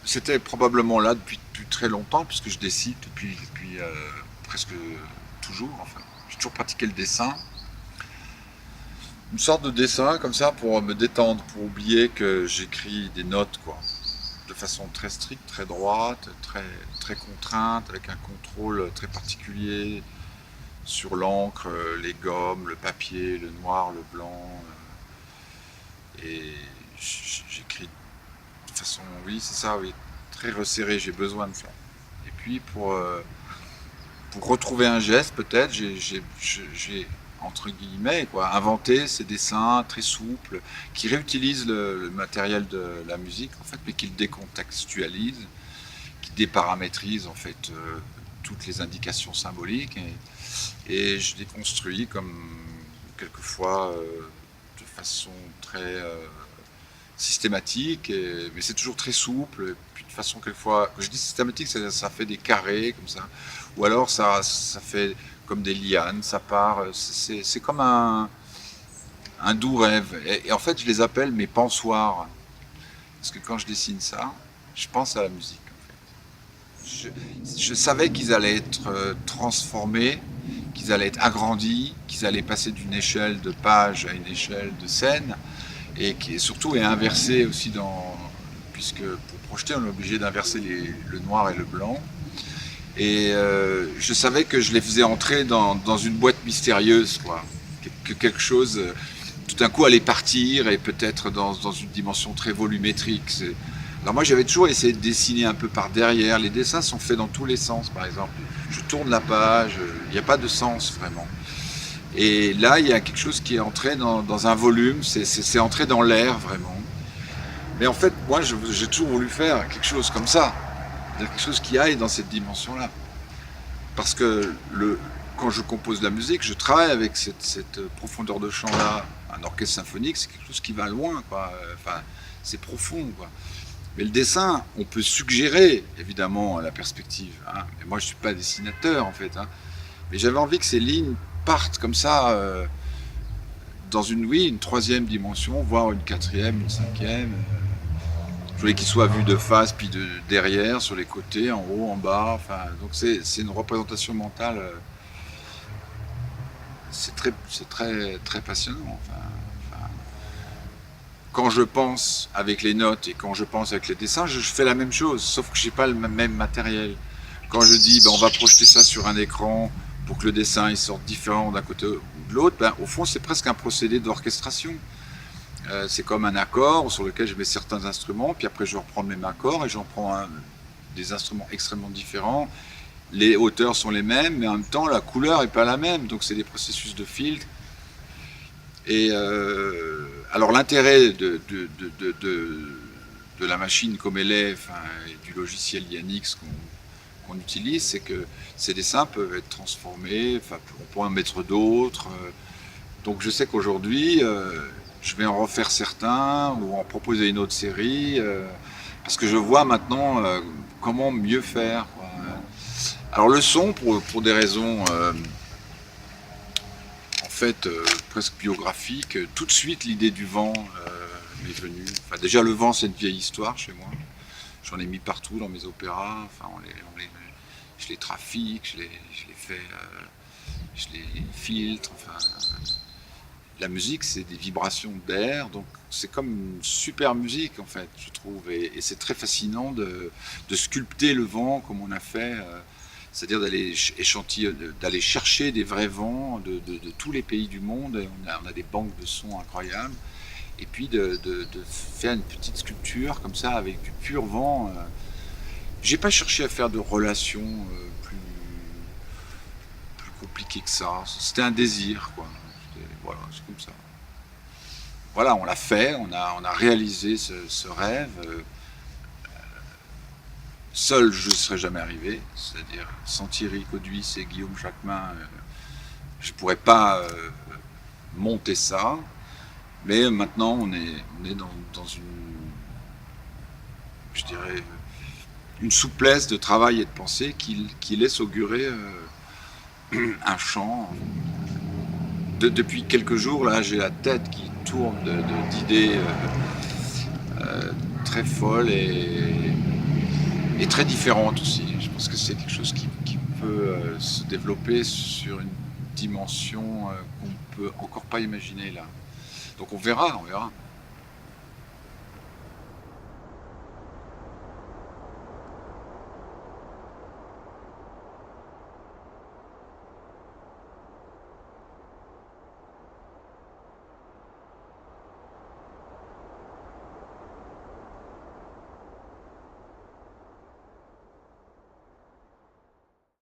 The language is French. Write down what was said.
C'était probablement là depuis très longtemps, puisque je dessine depuis presque toujours. Enfin, j'ai toujours pratiqué le dessin. Une sorte de dessin comme ça pour me détendre, pour oublier que j'écris des notes, quoi. De façon très stricte, très droite, très contrainte, avec un contrôle très particulier sur l'encre, les gommes, le papier, le noir, le blanc. Et j'écris de façon, oui, c'est ça, oui, très resserrée, j'ai besoin de ça. Et puis pour retrouver un geste, peut-être, j'ai, entre guillemets, quoi, inventé ces dessins très souples qui réutilisent le matériel de la musique, en fait, mais qui le décontextualisent, qui déparamétrisent, en fait, toutes les indications symboliques. Et je les construis comme, quelquefois, de façon très systématique, mais c'est toujours très souple. Et puis de façon quelquefois, quand je dis systématique, ça fait des carrés comme ça, ou alors ça fait comme des lianes, ça part. C'est comme un doux rêve. Et en fait, je les appelle mes pensoirs, parce que quand je dessine ça, je pense à la musique. Je, je savais qu'ils allaient être transformés, qu'ils allaient être agrandis, qu'ils allaient passer d'une échelle de page à une échelle de scène, et qui surtout est inversé aussi puisque pour projeter on est obligé d'inverser le noir et le blanc. Et je savais que je les faisais entrer dans une boîte mystérieuse, quoi. Que quelque chose tout d'un coup allait partir et peut-être dans une dimension très volumétrique. Alors moi j'avais toujours essayé de dessiner un peu par derrière. Les dessins sont faits dans tous les sens, par exemple. Je tourne la page, il n'y a pas de sens vraiment. Et là, il y a quelque chose qui est entré dans un volume, c'est entré dans l'air vraiment. Mais en fait, moi, j'ai toujours voulu faire quelque chose comme ça, quelque chose qui aille dans cette dimension-là. Parce que quand je compose de la musique, je travaille avec cette profondeur de champ-là. Un orchestre symphonique, c'est quelque chose qui va loin, quoi. Enfin, c'est profond, quoi. Mais le dessin, on peut suggérer, évidemment, la perspective. Hein. Mais moi, je ne suis pas dessinateur, en fait. Hein. Mais j'avais envie que ces lignes partent comme ça, dans une troisième dimension, voire une quatrième, une cinquième. Je voulais qu'ils soient vus de face, puis de derrière, sur les côtés, en haut, en bas. Enfin, donc c'est une représentation mentale. Très passionnant. Enfin, quand je pense avec les notes et quand je pense avec les dessins, je fais la même chose, sauf que j'ai pas le même matériel. Quand je dis ben, on va projeter ça sur un écran pour que le dessin il sorte différent d'un côté ou de l'autre, ben, au fond c'est presque un procédé d'orchestration. C'est comme un accord sur lequel je mets certains instruments, puis après je reprends le même accord et j'en prends des instruments extrêmement différents. Les hauteurs sont les mêmes, mais en même temps la couleur n'est pas la même, donc c'est des processus de filtre. Et alors l'intérêt de la machine comme elle est, enfin, et du logiciel Yanix qu'on utilise, c'est que ces dessins peuvent être transformés, enfin, on peut en mettre d'autres. Donc je sais qu'aujourd'hui, je vais en refaire certains ou en proposer une autre série, parce que je vois maintenant comment mieux faire, quoi. Alors le son, pour des raisons en fait presque biographiques, tout de suite l'idée du vent m'est venue. Enfin, déjà le vent c'est une vieille histoire chez moi. J'en ai mis partout dans mes opéras. Enfin, je les trafique, je les fais, je les filtre. Enfin, la musique, c'est des vibrations d'air, donc c'est comme une super musique en fait, je trouve. Et c'est très fascinant de sculpter le vent comme on a fait, c'est-à-dire d'aller d'aller chercher des vrais vents de tous les pays du monde. On a des banques de sons incroyables. Et puis de faire une petite sculpture comme ça avec du pur vent. J'ai pas cherché à faire de relations plus compliquées que ça. C'était un désir, quoi. Voilà, c'est comme ça. Voilà, on l'a fait, on a réalisé ce rêve. Seul, je ne serais jamais arrivé. C'est-à-dire, sans Thierry Cauduis et Guillaume Jacquemin, je ne pourrais pas monter ça. Mais maintenant, on est dans je dirais, une souplesse de travail et de pensée qui laisse augurer un champ. Depuis quelques jours, là, j'ai la tête qui tourne d'idées très folles et et très différente aussi. Je pense que c'est quelque chose qui peut se développer sur une dimension qu'on peut encore pas imaginer là. Donc on verra, on verra.